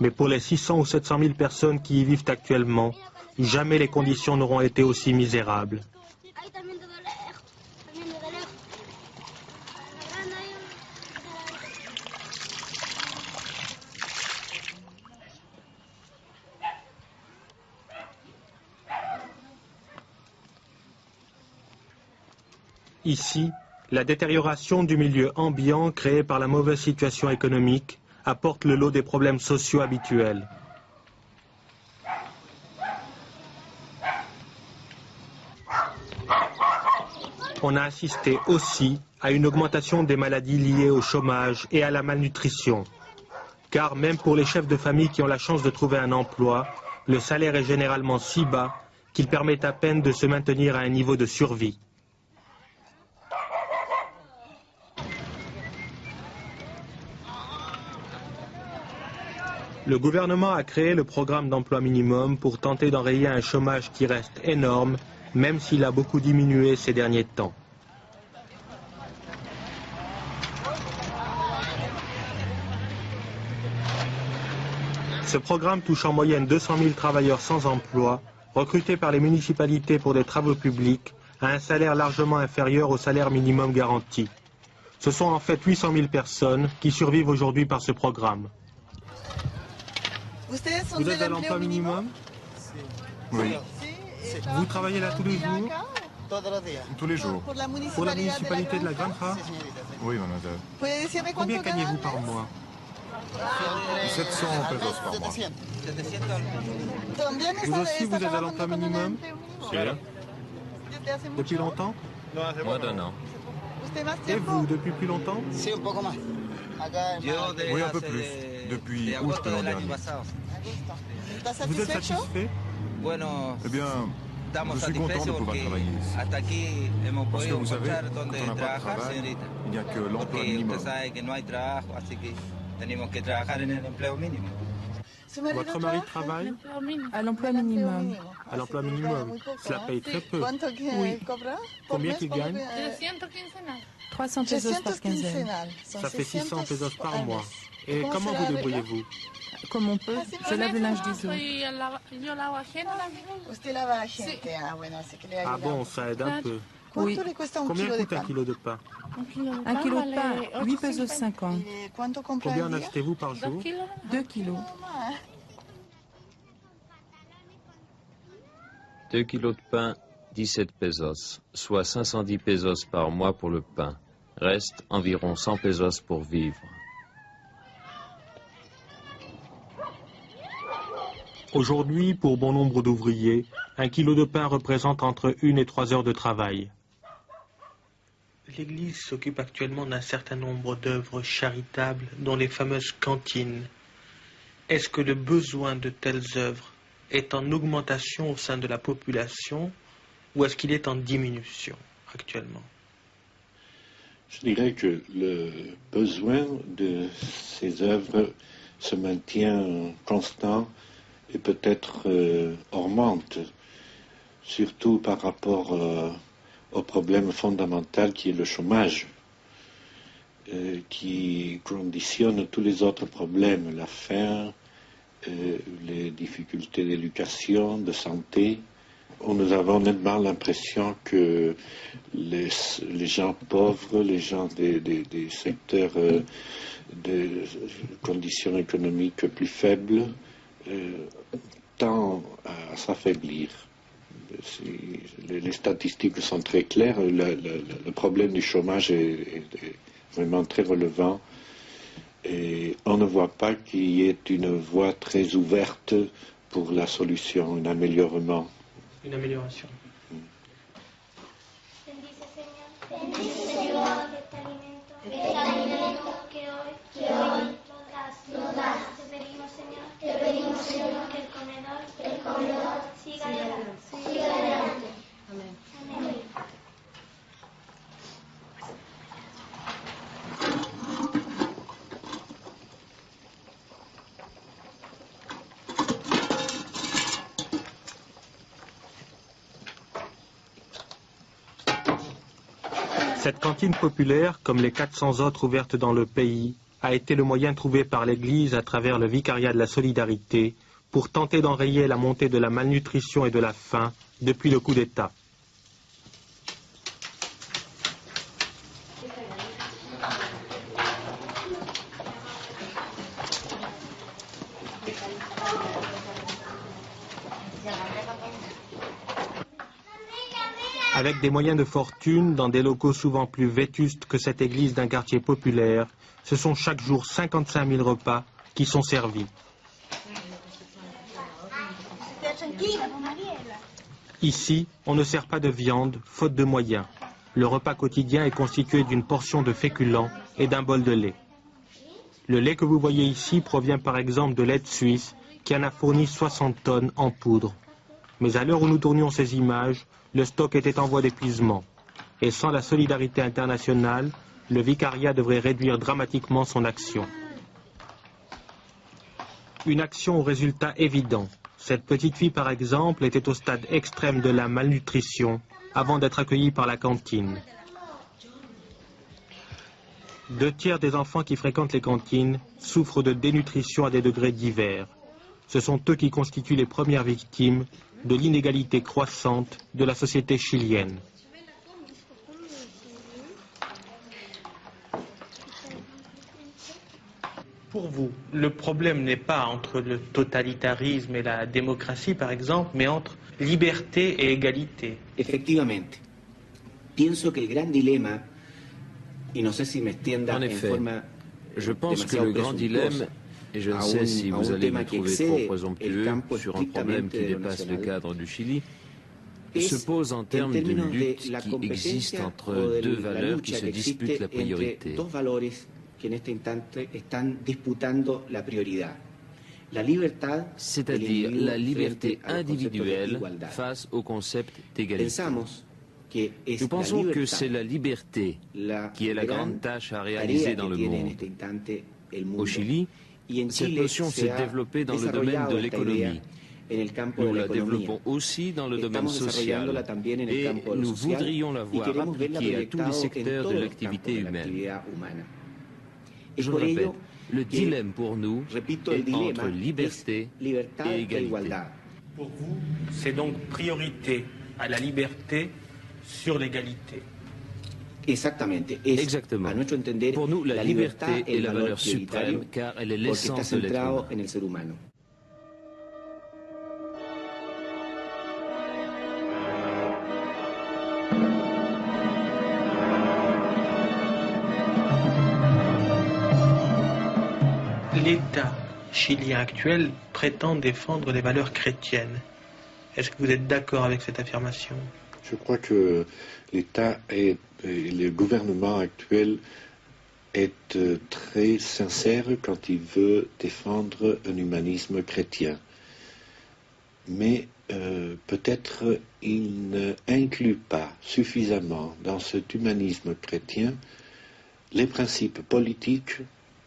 Mais pour les 600 ou 700 000 personnes qui y vivent actuellement, jamais les conditions n'auront été aussi misérables. Ici, la détérioration du milieu ambiant créé par la mauvaise situation économique apporte le lot des problèmes sociaux habituels. On a assisté aussi à une augmentation des maladies liées au chômage et à la malnutrition. Car même pour les chefs de famille qui ont la chance de trouver un emploi, le salaire est généralement si bas qu'il permet à peine de se maintenir à un niveau de survie. Le gouvernement a créé le programme d'emploi minimum pour tenter d'enrayer un chômage qui reste énorme, même s'il a beaucoup diminué ces derniers temps. Ce programme touche en moyenne 200 000 travailleurs sans emploi, recrutés par les municipalités pour des travaux publics, à un salaire largement inférieur au salaire minimum garanti. Ce sont en fait 800 000 personnes qui survivent aujourd'hui par ce programme. Vous êtes à l'emploi minimum?
Oui.
Vous travaillez là tous les jours?
Tous les jours.
Pour la municipalité de la Granja?
Oui, mademoiselle.
Combien gagnez-vous par mois?
700 pesos par mois.
Vous aussi, vous êtes à l'emploi minimum?
Oui.
Depuis longtemps?
Moins d'un an.
Et vous, depuis plus longtemps?
Oui, un peu plus. Depuis août de l'an dernier.
Vous êtes satisfait?
Eh bien, je suis content de pouvoir travailler ici. Parce que vous savez, quand on n'a pas de travail, il n'y a que l'emploi minimum.
Votre mari travaille?
À l'emploi minimum.
À l'emploi minimum. Cela paye très peu.
Oui.
Combien qu'il gagne?
300 pesos par quinzaine.
Ça fait 600 pesos par mois. Et comment vous débrouillez-vous?
Comme on peut, je lave le linge des autres.
Ah bon, ça aide un peu.
Oui.
Combien coûte un kilo de pain?
Un kilo de pain, 8 pesos 50.
Combien en achetez-vous par jour?
2 kilos.
2 kilos de pain, 17 pesos, soit 510 pesos par mois pour le pain. Reste environ 100 pesos pour vivre.
Aujourd'hui, pour bon nombre d'ouvriers, un kilo de pain représente entre 1 et 3 heures de travail. L'Église s'occupe actuellement d'un certain nombre d'œuvres charitables, dont les fameuses cantines. Est-ce que le besoin de telles œuvres est en augmentation au sein de la population ou est-ce qu'il est en diminution actuellement?
Je dirais que le besoin de ces œuvres se maintient constant et peut-être augmente, surtout par rapport au problème fondamental qui est le chômage, qui conditionne tous les autres problèmes, la faim, les difficultés d'éducation, de santé. Nous avons nettement l'impression que les gens pauvres, les gens des secteurs de conditions économiques plus faibles, tend à s'affaiblir. Les statistiques sont très claires. Le problème du chômage est vraiment très relevant. Et on ne voit pas qu'il y ait une voie très ouverte pour la solution, un améliorement.
Une amélioration.
Te pedimos, Señor, que el comedor siga adelante. Amén. Amén.
Cette cantine populaire, comme les 400 autres ouvertes dans le pays, a été le moyen trouvé par l'Église à travers le vicariat de la solidarité pour tenter d'enrayer la montée de la malnutrition et de la faim depuis le coup d'État. Avec des moyens de fortune, dans des locaux souvent plus vétustes que cette église d'un quartier populaire, ce sont chaque jour 55 000 repas qui sont servis. Ici, on ne sert pas de viande, faute de moyens. Le repas quotidien est constitué d'une portion de féculents et d'un bol de lait. Le lait que vous voyez ici provient par exemple de l'aide suisse qui en a fourni 60 tonnes en poudre. Mais à l'heure où nous tournions ces images, le stock était en voie d'épuisement. Et sans la solidarité internationale, le vicariat devrait réduire dramatiquement son action. Une action au résultat évident. Cette petite fille, par exemple, était au stade extrême de la malnutrition avant d'être accueillie par la cantine. 2 tiers des enfants qui fréquentent les cantines souffrent de dénutrition à des degrés divers. ce sont eux qui constituent les premières victimes de l'inégalité croissante de la société chilienne.
Pour vous, le problème n'est pas entre le totalitarisme et la démocratie, par exemple, mais entre liberté et égalité.
Effectivement. Pienso que el gran dilema, y no sé si me extienda
en effet,
en forma
je pense que le grand dilemme, et je ne sais si vous allez me trouver trop présomptueux sur un problème qui dépasse le cadre du Chili, se pose en termes de lutte qui existe entre deux valeurs qui se disputent la priorité. C'est-à-dire la liberté individuelle face au concept d'égalité. Nous pensons que c'est la liberté qui est la grande tâche à réaliser dans le monde. Au Chili, cette notion s'est développée dans le domaine de l'économie. Nous la développons aussi dans le domaine social et nous voudrions la voir appliquée à tous les secteurs de l'activité humaine. Je le répète, le dilemme pour nous est entre liberté et égalité.
Pour vous, c'est donc priorité à la liberté sur l'égalité.
Exactement. Pour nous, la liberté est la valeur suprême car elle est l'essence de l'être humain.
L'État chilien actuel prétend défendre les valeurs chrétiennes. Est-ce que vous êtes d'accord avec cette affirmation?
Je crois que l'État et le gouvernement actuel est très sincère quand il veut défendre un humanisme chrétien. Mais peut-être il n'inclut pas suffisamment dans cet humanisme chrétien les principes politiques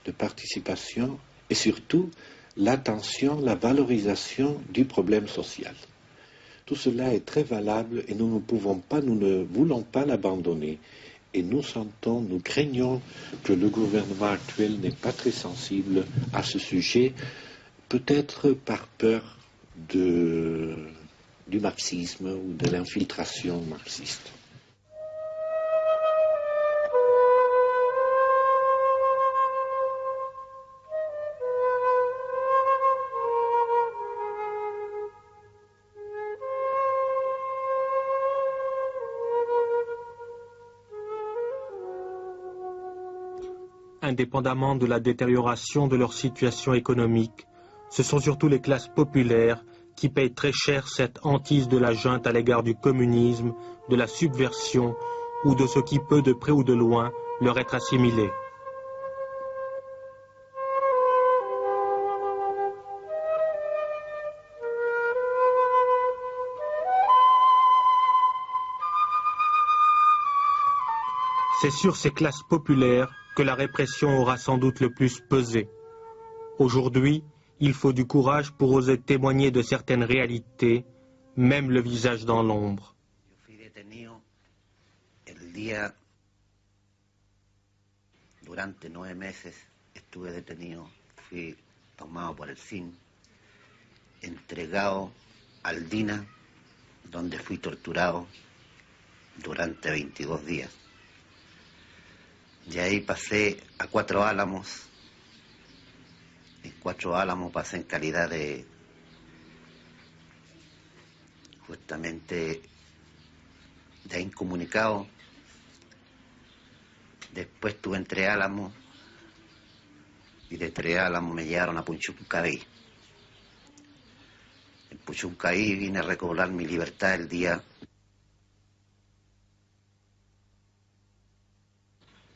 de participation et surtout l'attention, la valorisation du problème social. Tout cela est très valable et nous ne voulons pas l'abandonner. Et nous craignons que le gouvernement actuel n'est pas très sensible à ce sujet, peut-être par peur du marxisme ou de l'infiltration marxiste.
Indépendamment de la détérioration de leur situation économique, ce sont surtout les classes populaires qui payent très cher cette hantise de la junte à l'égard du communisme, de la subversion ou de ce qui peut de près ou de loin leur être assimilé. C'est sur ces classes populaires que la répression aura sans doute le plus pesé. Aujourd'hui, il faut du courage pour oser témoigner de certaines réalités, même le visage dans l'ombre.
Durante 9 meses estuve detenido, fui tomado por el CIN, entregado al DINA, donde fui torturado durante 22 días. De ahí pasé a 4 Álamos. En 4 Álamos pasé en calidad de justamente de incomunicado. Después estuve en 3 Álamos y de 3 Álamos me llevaron a Punchuncaví. En Punchuncaví vine a recobrar mi libertad el día.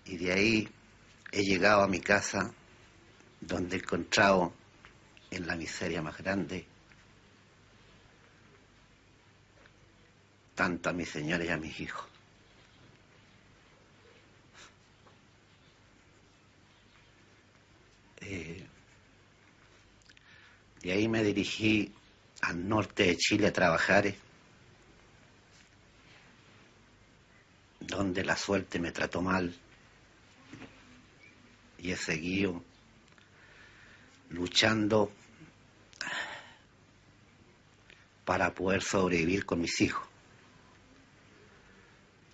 Y de ahí he llegado a mi casa, donde he encontrado en la miseria más grande tanto a mi señora y a mis hijos. De ahí me dirigí al norte de Chile a trabajar, donde la suerte me trató mal. Y he seguido luchando para poder sobrevivir con mis hijos.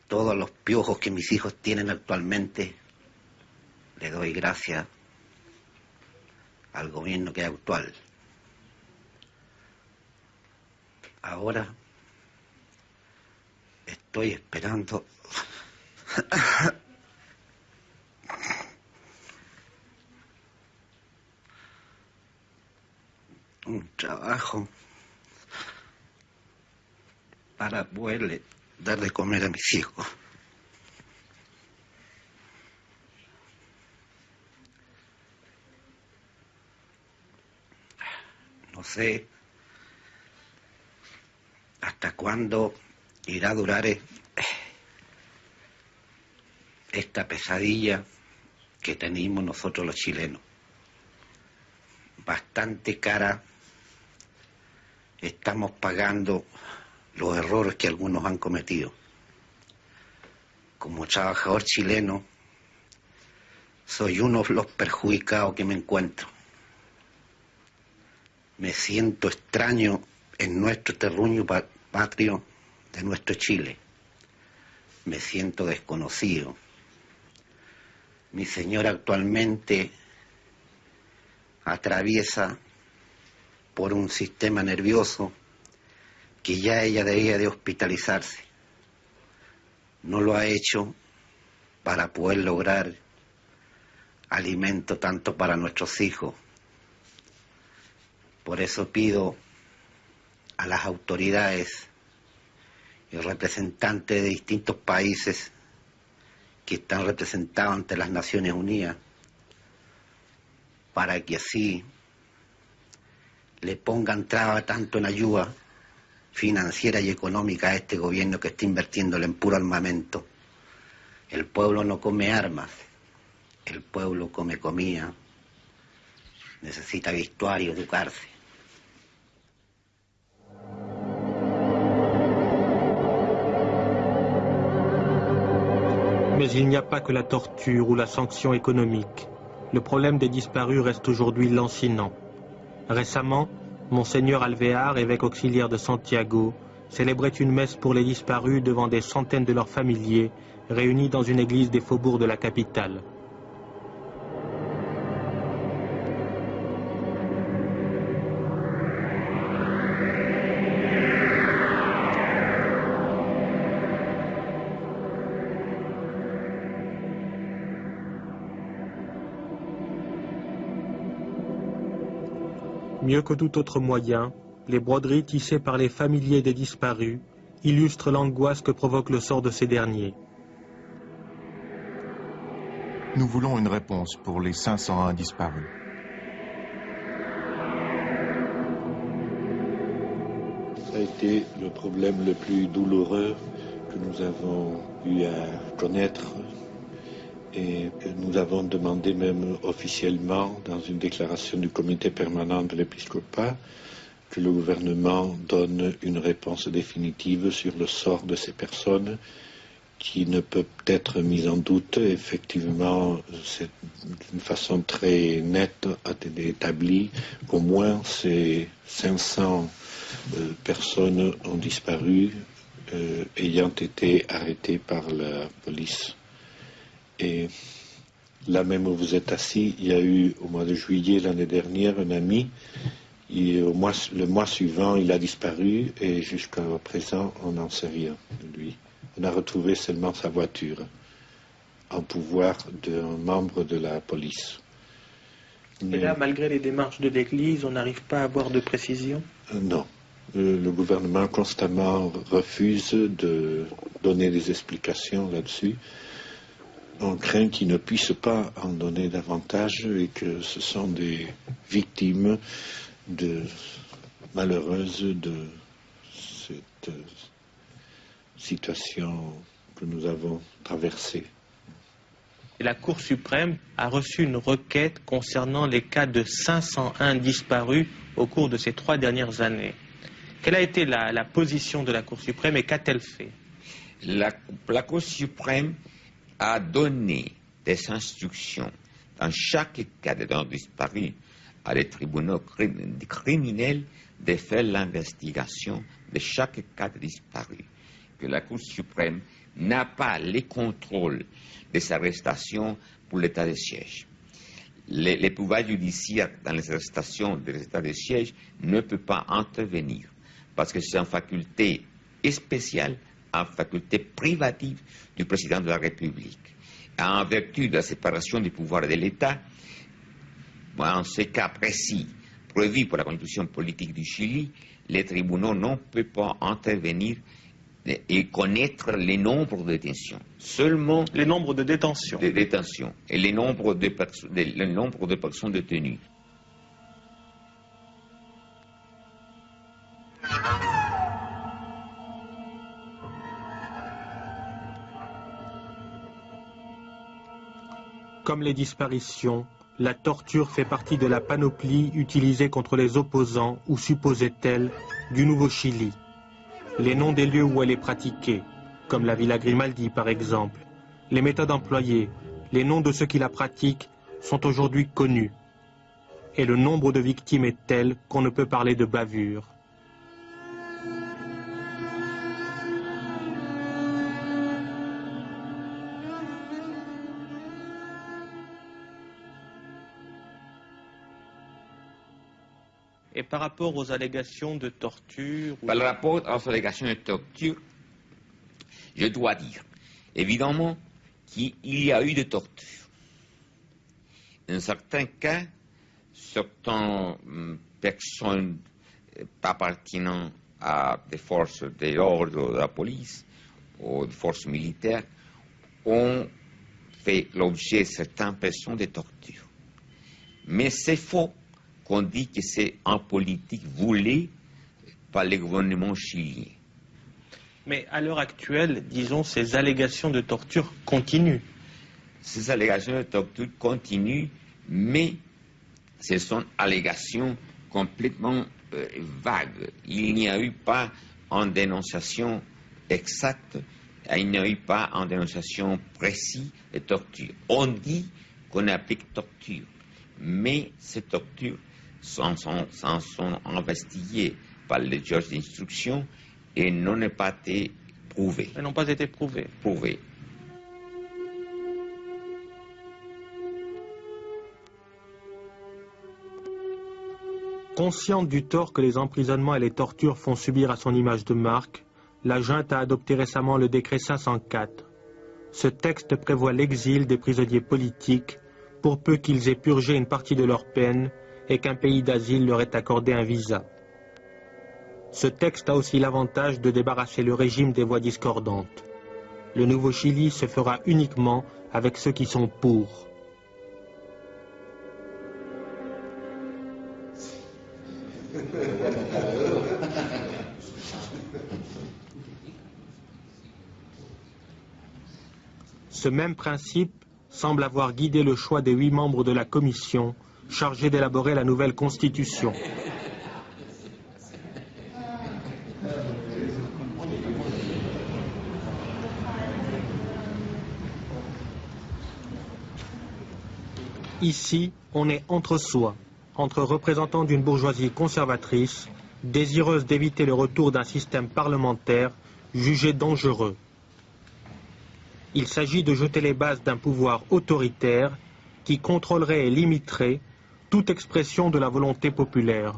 Todos los piojos que mis hijos tienen actualmente, le doy gracias al gobierno que es actual. Ahora estoy esperando un trabajo para poderle dar de comer a mis hijos. No sé hasta cuándo irá a durar esta pesadilla que tenemos nosotros los chilenos. Bastante cara estamos pagando los errores que algunos han cometido. Como trabajador chileno, soy uno de los perjudicados que me encuentro. Me siento extraño en nuestro terruño patrio de nuestro Chile. Me siento desconocido. Mi señora actualmente atraviesa por un sistema nervioso que ya ella debía de hospitalizarse. No lo ha hecho para poder lograr alimento tanto para nuestros hijos. Por eso pido a las autoridades y representantes de distintos países que están representados ante las Naciones Unidas para que así le pongan traba tanto en ayuda financiera y económica a este gobierno que está invirtiéndole en puro armamento. El pueblo no come armas, el pueblo come comida, necesita vestuario, educarse.
Mais il n'y a pas que la torture ou la sanction économique. Le problème des disparus reste aujourd'hui lancinant. Récemment, Monseigneur Alvear, évêque auxiliaire de Santiago, célébrait une messe pour les disparus devant des centaines de leurs familiers réunis dans une église des faubourgs de la capitale. Mieux que tout autre moyen, les broderies tissées par les familiers des disparus illustrent l'angoisse que provoque le sort de ces derniers.
Nous voulons une réponse pour les 501 disparus.
Ça a été le problème le plus douloureux que nous avons eu à connaître. Et nous avons demandé même officiellement, dans une déclaration du comité permanent de l'épiscopat, que le gouvernement donne une réponse définitive sur le sort de ces personnes qui ne peut être mise en doute. Effectivement, c'est d'une façon très nette établie qu'au moins ces 500 personnes ont disparu ayant été arrêtées par la police. Et là même où vous êtes assis, il y a eu au mois de juillet l'année dernière un ami, le mois suivant il a disparu et jusqu'à présent on n'en sait rien de lui. On a retrouvé seulement sa voiture en pouvoir d'un membre de la police.
Et là, malgré les démarches de l'Église, on n'arrive pas à avoir de précision?
Non. Le gouvernement constamment refuse de donner des explications là-dessus. On craint qu'ils ne puissent pas en donner davantage et que ce sont des victimes malheureuses de cette situation que nous avons traversée.
Et la Cour suprême a reçu une requête concernant les cas de 501 disparus au cours de ces 3 dernières années. Quelle a été la position de la Cour suprême et qu'a-t-elle fait?
La Cour suprême a donné des instructions dans chaque cas d'un disparu à des tribunaux criminels de faire l'investigation de chaque cas de disparu, que la Cour suprême n'a pas les contrôles des arrestations pour l'état de siège. Les pouvoirs judiciaires dans les arrestations de l'état de siège ne peuvent pas intervenir, parce que c'est une faculté spéciale, une faculté privative du président de la République. En vertu de la séparation du pouvoir de l'État, en ce cas précis, prévu pour la constitution politique du Chili, les tribunaux ne peuvent pas intervenir et connaître les nombres de détentions. Seulement
les nombres de détention.
Et les nombres de personnes détenues.
Comme les disparitions, la torture fait partie de la panoplie utilisée contre les opposants ou supposés tels du Nouveau Chili. Les noms des lieux où elle est pratiquée, comme la Villa Grimaldi par exemple, les méthodes employées, les noms de ceux qui la pratiquent sont aujourd'hui connus. Et le nombre de victimes est tel qu'on ne peut parler de bavure.
Et par rapport aux allégations de torture...
Par rapport aux allégations de torture, je dois dire, évidemment, qu'il y a eu de torture. Dans certains cas, certaines personnes appartenant à des forces de l'ordre de la police ou des forces militaires ont fait l'objet de certaines personnes de torture. Mais c'est faux qu'on dit que c'est en politique voulu par le gouvernement chilien.
Mais à l'heure actuelle, disons, ces allégations de torture continuent.
Ces allégations de torture continuent, mais ce sont allégations complètement vagues. Il n'y a eu pas en dénonciation exacte, il n'y a eu pas en dénonciation précise de torture. On dit qu'on applique torture, mais ces tortures sont investiguées par les juges d'instruction et n'ont pas été prouvées.
Elles n'ont pas été prouvées.
Consciente du tort que les emprisonnements et les tortures font subir à son image de marque, la junte a adopté récemment le décret 504. Ce texte prévoit l'exil des prisonniers politiques pour peu qu'ils aient purgé une partie de leur peine et qu'un pays d'asile leur ait accordé un visa. Ce texte a aussi l'avantage de débarrasser le régime des voix discordantes. Le Nouveau Chili se fera uniquement avec ceux qui sont pour. Ce même principe semble avoir guidé le choix des 8 membres de la commission chargés d'élaborer la nouvelle constitution. Ici, on est entre soi, entre représentants d'une bourgeoisie conservatrice, désireuse d'éviter le retour d'un système parlementaire jugé dangereux. Il s'agit de jeter les bases d'un pouvoir autoritaire qui contrôlerait et limiterait toute expression de la volonté populaire.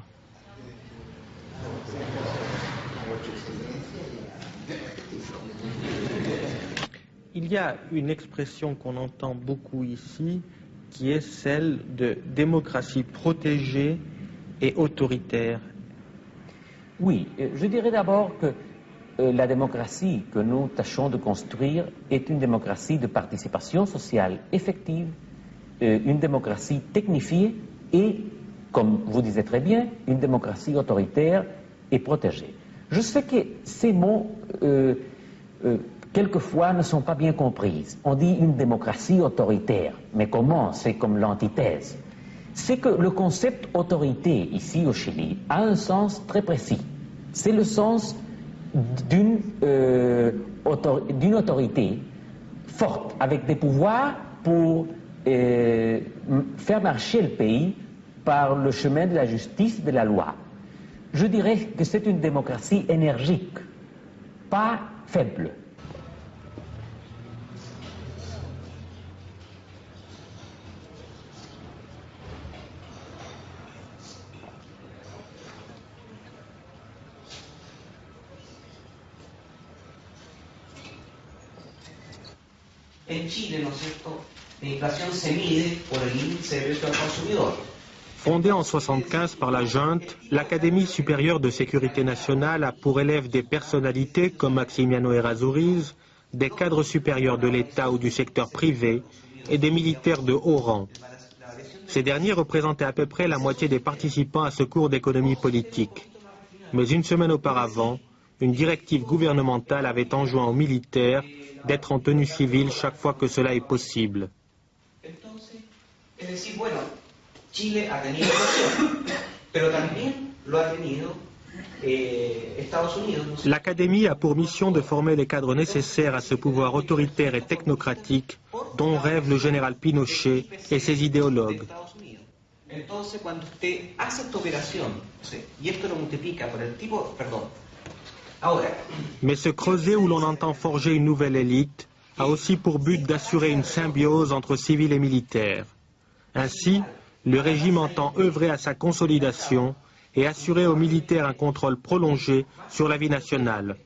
Il y a une expression qu'on entend beaucoup ici, qui est celle de démocratie protégée et autoritaire.
Oui, je dirais d'abord que la démocratie que nous tâchons de construire est une démocratie de participation sociale effective, une démocratie technifiée et, comme vous disiez très bien, une démocratie autoritaire et protégée. Je sais que ces mots, quelquefois, ne sont pas bien comprises. On dit une démocratie autoritaire, mais comment? C'est comme l'antithèse. C'est que le concept autorité, ici au Chili, a un sens très précis. C'est le sens d'une autorité forte, avec des pouvoirs pour faire marcher le pays par le chemin de la justice et de la loi. Je dirais que c'est une démocratie énergique, pas faible.
En Chile, ¿no es cierto?, la inflación se mide por el índice de precio al consumidor.
Fondée en 1975 par la junte, l'Académie supérieure de sécurité nationale a pour élèves des personnalités comme Maximiano Errázuriz, des cadres supérieurs de l'État ou du secteur privé et des militaires de haut rang. Ces derniers représentaient à peu près la moitié des participants à ce cours d'économie politique. Mais une semaine auparavant, une directive gouvernementale avait enjoint aux militaires d'être en tenue civile chaque fois que cela est possible.
Chile ha tenido inflación, pero también lo ha tenido Estados Unidos.
L'Académie a pour mission de former les cadres nécessaires à ce pouvoir autoritaire et technocratique dont rêve le général Pinochet et ses idéologues.
Entonces, cuando usted hace esta operación, y esto lo multiplica por el tipo, perdón. Ahora.
Mais ce creuset où l'on entend forger une nouvelle élite a aussi pour but d'assurer une symbiose entre civils et militaires. Ainsi, le régime entend œuvrer à sa consolidation et assurer aux militaires un contrôle prolongé sur la vie nationale.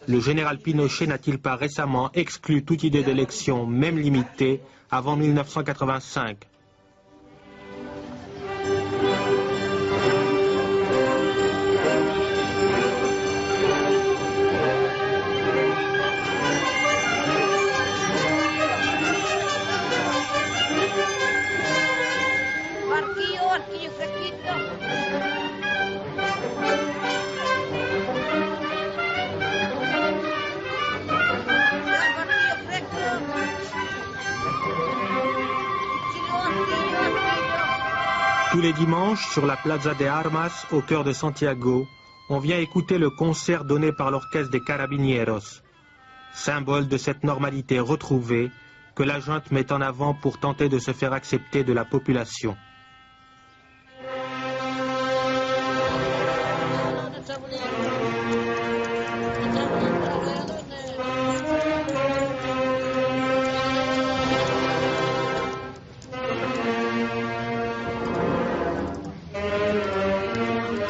Le général Pinochet n'a-t-il pas récemment exclu toute idée d'élection, même limitée, avant 1985 ? Tous les dimanches, sur la Plaza de Armas, au cœur de Santiago, on vient écouter le concert donné par l'orchestre des Carabineros, symbole de cette normalité retrouvée que la junte met en avant pour tenter de se faire accepter de la population.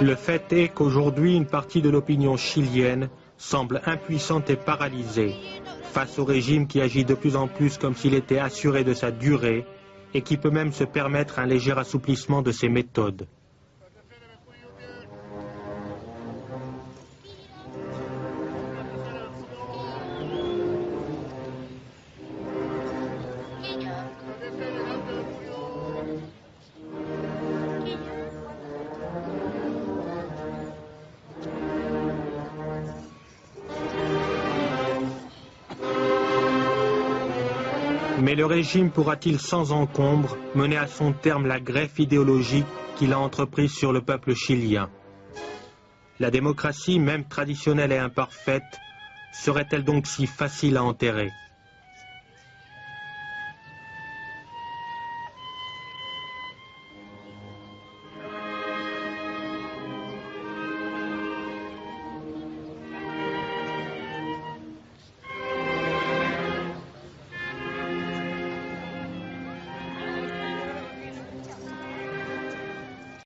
Le fait est qu'aujourd'hui, une partie de l'opinion chilienne semble impuissante et paralysée face au régime qui agit de plus en plus comme s'il était assuré de sa durée et qui peut même se permettre un léger assouplissement de ses méthodes. Mais le régime pourra-t-il sans encombre mener à son terme la greffe idéologique qu'il a entreprise sur le peuple chilien? La démocratie, même traditionnelle et imparfaite, serait-elle donc si facile à enterrer?